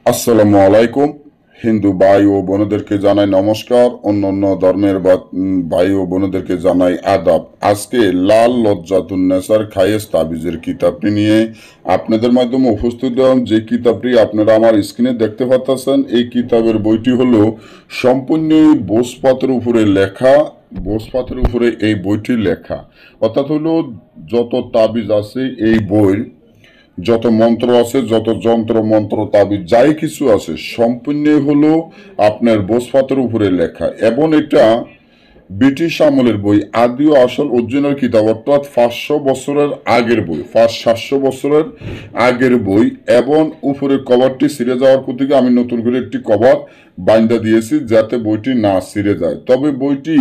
আসসালামু আলাইকুম। হিন্দু ভাই ও বোনদেরকে জানাই নমস্কার, অন্যান্য ধর্মের ভাই ও বোনদেরকে জানাই আদাব। আজকে লাল লজ্জাতুন্নেসার খায়েস তাবিজের কিতাবটি নিয়ে আপনাদের মাধ্যমে উপস্থিত হলাম। যে কিতাবটি আপনারা আমার স্ক্রিনে দেখতে পাচ্ছেন, এই কিতাবের বইটি হলো সম্পূর্ণ ভোজপাতের উপরে লেখা। ভোজপাতের উপরে এই বইটি লেখা, অর্থাৎ হলো যত তাবিজ আছে এই বই, যত মন্ত্র আছে, যত যন্ত্র মন্ত্র তাবিজ যাই কিছু আছে, সম্পূর্ণ হলো আপনার ভোজপাতের উপরে লেখা। এবং এটা ব্রিটিশ আমলের বই, আদি ও আসল অরিজিনাল কিতাব, অর্থাৎ 500 বছরের আগের বই, 700 বছরের আগের বই। এবং উপরের কভারটি ছিঁড়ে যাওয়ার প্রতি আমি নতুন করে একটি কভার বাইন্দা দিয়েছি যাতে বইটি না ছিঁড়ে যায়। তবে বইটি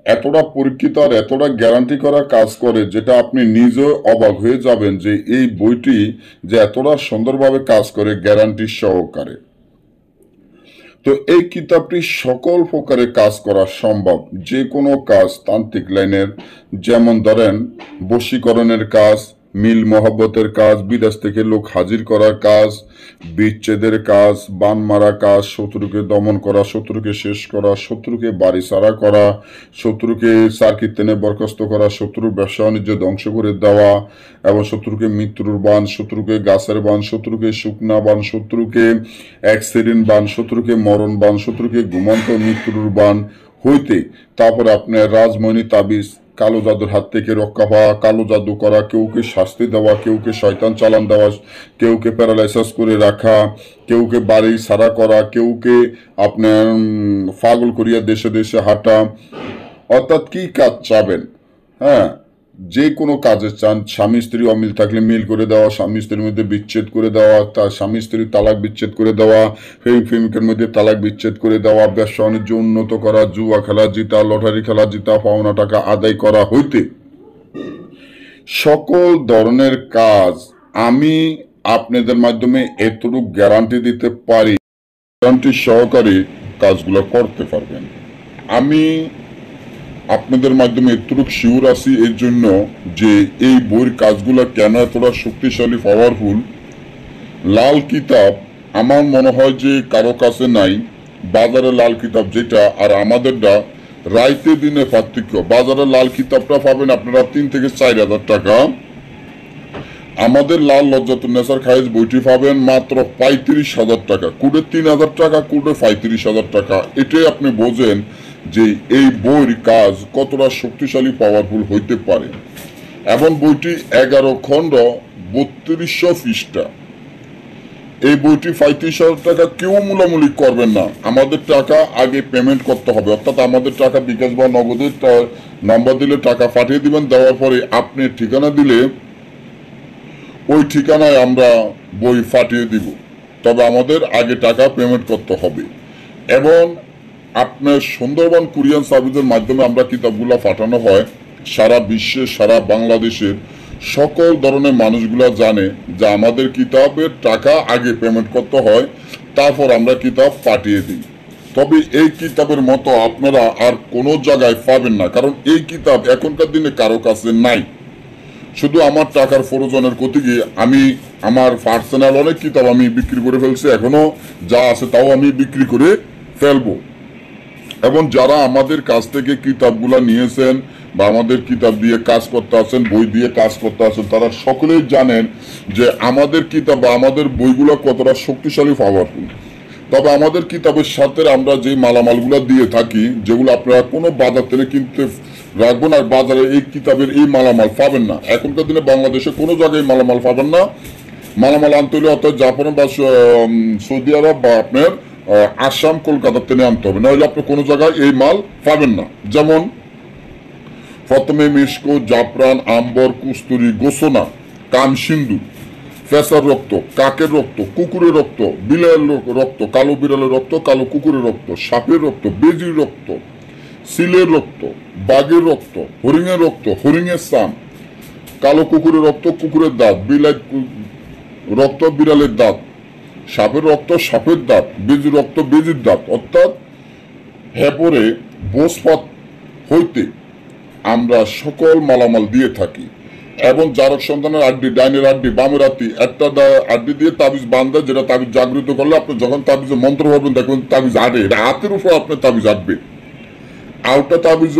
এতটা পরীক্ষিত আর এতটা গ্যারান্টি করা কাজ করে, যেটা আপনি নিজেও অবাক হয়ে যাবেন যে এই বইটি যে এতটা সুন্দরভাবে কাজ করে গ্যারান্টি সহকারে। তো এই কিতাবটি সকল প্রকারে কাজ করা সম্ভব, যে কোনো কাজ তান্ত্রিক লাইনের, যেমন ধরেন বশীকরণের কাজ, মিল মহব্বতের কাজ, বিদেশ থেকে লোক হাজির করার কাজ, বিচ্ছেদের কাজ, বান মারা কাজ, শত্রুকে দমন করা, শত্রুকে শেষ করা, শত্রুকে বাড়ি ছাড়া করা, শত্রুকে সার্কিতেনে বরখাস্ত করা, শত্রুর ব্যবসা বাণিজ্য ধ্বংস করে দেওয়া, এবং শত্রুকে মৃত্যুর বান, শত্রুকে গাছের বান, শত্রুকে শুকনা বান, শত্রুকে অ্যাক্সিডেন্ট বান, শত্রুকে মরণ বান, শত্রুকে ঘুমন্ত মৃত্যুর বান হইতে, তারপরে আপনার রাজমণি তাবিজ, কালো জাদুর হাত থেকে রক্ষা পাওয়া, কালো জাদু করা, কেউকে শাস্তি দেওয়া, কেউকে শয়তান চালান দেওয়া, কেউকে প্যারালাইসিস করে রাখা, কেউকে বাড়ি ছাড়া করা, কেউকে আপনার পাগল করিয়া দেশে দেশে হাঁটা। অর্থাৎ কি কাজ চাবেন, হ্যাঁ, যে কোনো কাজে চান, স্বামী স্ত্রী অমিল থাকলে মিল করে দেওয়া, স্বামী স্ত্রীর মধ্যে বিচ্ছেদ করে দেওয়া, তার স্বামী স্ত্রী তালাক বিচ্ছেদ করে দেওয়া, প্রেমিকের মধ্যে তালাক বিচ্ছেদ করে দেওয়া, ব্যবসা বাণিজ্য উন্নত করা, জুয়া খেলা জিতা, লটারি খেলা জিতা, পাওনা টাকা আদায় করা হইতে সকল ধরনের কাজ আমি আপনাদের মাধ্যমে এতটুকু গ্যারান্টি দিতে পারি, গ্যারান্টি সহকারে কাজগুলো করতে পারবেন। আমি আপনাদের মাধ্যমে এতটুকু শিওর আছি এর জন্য যে এই বইয়ের কাজগুলো কেন এতটা শক্তিশালী, পাওয়ারফুল। লাল কিতাব আমার মনে হয় যে কারো কাছে নাই। বাজারে লাল কিতাব যেটা আর আমাদেরটা রাইতে দিনে পার্থক্য। বাজারে লাল কিতাবটা পাবেন আপনারা 3 থেকে 4 হাজার টাকা, আমাদের লাল লজ্জাতুন্নেসার খায়েজ বইটি পাবেন মাত্র 35,000 টাকা। কুড়ে 3,000 টাকা, কুড়ে 35,000 টাকা। এটাই আপনি বোঝেন যে এই বইয়ের কাজ কতটা শক্তিশালী, পাওয়ারফুল হইতে পারে। এবং বইটি 11 খণ্ড, 3200 পৃষ্ঠা। এই বইটি 35,000 টাকা কেউ মূলামূলি করবেন না, আমাদের টাকা আগে পেমেন্ট করতে হবে। অর্থাৎ আমাদের টাকা বিকাশ বা নগদের নাম্বার দিলে টাকা পাঠিয়ে দিবেন, দেওয়ার পরে আপনি ঠিকানা দিলে ওই ঠিকানায় আমরা বই পাঠিয়ে দিব। তবে আমাদের আগে টাকা পেমেন্ট করতে হবে। এবং আপনার সুন্দরবন কুরিয়ান সার্ভিসের মাধ্যমে আমরা কিতাবগুলো পাঠানো হয় সারা বিশ্বে, সারা বাংলাদেশের সকল ধরনের মানুষগুলা জানে যে আমাদের কিতাবের টাকা আগে পেমেন্ট করতে হয়, তারপর আমরা কিতাব পাঠিয়ে দিই। তবে এই কিতাবের মতো আপনারা আর কোনো জায়গায় পাবেন না, কারণ এই কিতাব এখনকার দিনে কারো কাছে নাই। শুধু আমার টাকার প্রয়োজনের ক্ষতি গিয়ে আমি আমার পার্সোনাল অনেক কিতাব আমি বিক্রি করে ফেলছি, এখনো যা আছে তাও আমি বিক্রি করে ফেলবো। এবং যারা আমাদের কাছ থেকে কিতাবগুলা নিয়েছেন বা আমাদের কিতাব দিয়ে কাজ করতে আছেন, বই দিয়ে কাজ করতে আছেন, তারা সকলেই জানেন যে আমাদের কিতাব বা আমাদের বইগুলো কতটা শক্তিশালী, পাওয়ারফুল। তবে আমাদের কিতাবের সাথে আমরা যে মালামালগুলো দিয়ে থাকি, যেগুলো আপনারা কোনো বাজার থেকে কিনতে রাখবেন, আর বাজারে এই কিতাবের এই মালামাল পাবেন না। এখনকার দিনে বাংলাদেশে কোনো জায়গায় মালামাল পাবেন না। মালামাল আনতে হলে অর্থাৎ জাপান বা সৌদি আরব বা আপনার আসাম, কলকাতা থেকে আনতে হবে, নাহলে আপনি কোনো জায়গায় এই মাল পাবেন না। যেমন প্রথমে মিস্কো, জাফরান, আম্বর, কুস্তুরি, গোসনা, কান সিন্ধু, ফেসার রক্ত, কাকের রক্ত, কুকুরের রক্ত, বিড়ালের রক্ত, কালো বিড়ালের রক্ত, কালো কুকুরের রক্ত, সাপের রক্ত, বেজির রক্ত, সিলের রক্ত, বাঘের রক্ত, হরিণের রক্ত, হরিণের সাম, কালো কুকুরের রক্ত, কুকুরের দাঁত, বিলাই রক্ত, বিড়ালের দাঁত, সাপের রক্ত, সাপের দাঁত, বেজির রক্ত, বেজির দাঁত। অর্থাৎ হেপরে ভোজপাত হইতে আমরা সকল মালামাল দিয়ে থাকি। এবং জারক সন্তানের আড্ডি, ডাইনের আড্ডি, বামের আড্ডি, একটা আড্ডি দিয়ে তাবিজ বান্ধা, যেটা তাবিজ জাগৃত করলে আপনি যখন তাবিজে মন্ত্র ভাববেন দেখবেন তাবিজ আটে, হাতের উপর আপনার তাবিজ আটবে। আউটা তাবিজ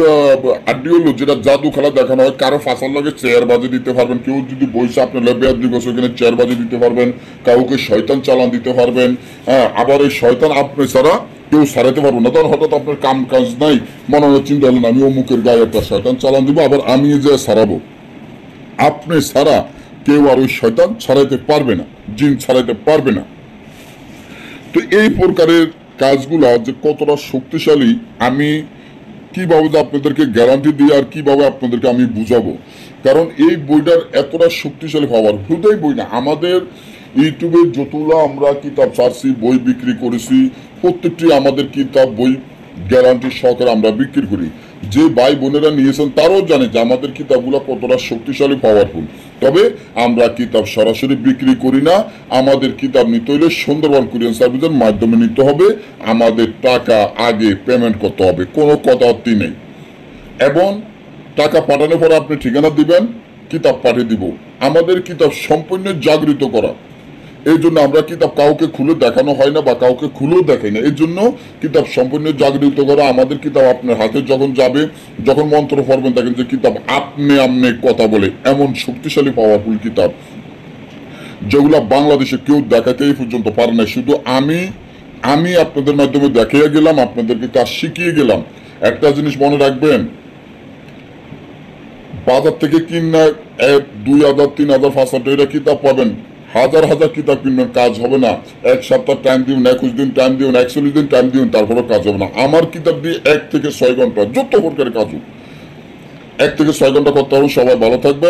আড্ডি হলো যেটা জাদু খেলা দেখানো হয়, কারো ফাঁসার লগে চেয়ার বাজে দিতে পারবেন, কেউ যদি বইসে আপনার লেবে আড্ডি বসে ওখানে চেয়ার বাজে দিতে পারবেন, কাউকে শয়তান চালান দিতে পারবেন। হ্যাঁ, আবার এই শয়তান আপনি ছাড়া কেউ সারাতে পারবো না। তখন হঠাৎ আপনার কাম কাজ নাই, মনে হয় চিন্তা হলেন আমি অমুকের গায়ে একটা শয়তান চালান দিব, আবার আমি যে সারাবো, আপনি ছাড়া কেউ আর ওই শয়তান ছাড়াইতে পারবে না, জিন ছাড়াইতে পারবে না। তো এই প্রকারের কাজগুলা যে কতটা শক্তিশালী, আমি কিভাবে যে আপনাদেরকে গ্যারান্টি দিই আর কিভাবে আপনাদেরকে আমি বুঝাবো, কারণ এই বইটার এতটা শক্তিশালী পাওয়ার হুদাই বই না। আমাদের ইউটিউবে যতগুলো আমরা কিতাব ছাড়ছি, বই বিক্রি করেছি, প্রত্যেকটি আমাদের কিতাব বই গ্যারান্টি সহকারে আমরা বিক্রি করি। যে ভাই বোনেরা নিয়েছেন তারাও জানে যে আমাদের কিতাবগুলো কতটা শক্তিশালী পাওয়ারফুল। তবে আমরা কিতাব সরাসরি বিক্রি করি না, আমাদের কিতাব নিতে হলে সুন্দরবন কুরিয়ার সার্ভিসের মাধ্যমে নিতে হবে, আমাদের টাকা আগে পেমেন্ট করতে হবে, কোনো কথাবার্তি নেই। এবং টাকা পাঠানোর পরে আপনি ঠিকানা দিবেন, কিতাব পাঠিয়ে দিব। আমাদের কিতাব সম্পূর্ণ জাগৃত করা, এই জন্য আমরা কিতাব কাউকে খুলে দেখানো হয় না বা কাউকে খুলেও দেখাই না। এই জন্য কিতাব সম্পূর্ণ জাগৃত করা। আমাদের কিতাব আপনার হাতে যখন যাবে, যখন মন্ত্র পড়বেন দেখেন যে কিতাব আপনি কথা বলে, এমন শক্তিশালী পাওয়ারফুল কিতাব যেগুলা বাংলাদেশে কেউ দেখাতে এই পর্যন্ত পারে না। শুধু আমি আপনাদের মাধ্যমে দেখিয়ে গেলাম, আপনাদেরকে কাজ শিখিয়ে গেলাম। একটা জিনিস মনে রাখবেন, বাজার থেকে কিনা 2,000, 3,000, 5,000 টাকা কিতাব পাবেন, হাজার হাজার কিতাব কিনবেন, কাজ হবে না। 1 সপ্তাহ টাইম দিন, 21 দিন টাইম দিন, 41 দিন টাইম দিন, তারপরে কাজ হবে না। আমার কিতাব দিয়ে 1 থেকে 6 ঘন্টা যত প্রকারের কাজ হোক, 1 থেকে 6 ঘন্টা করতে হবে। সবাই ভালো থাকবেন।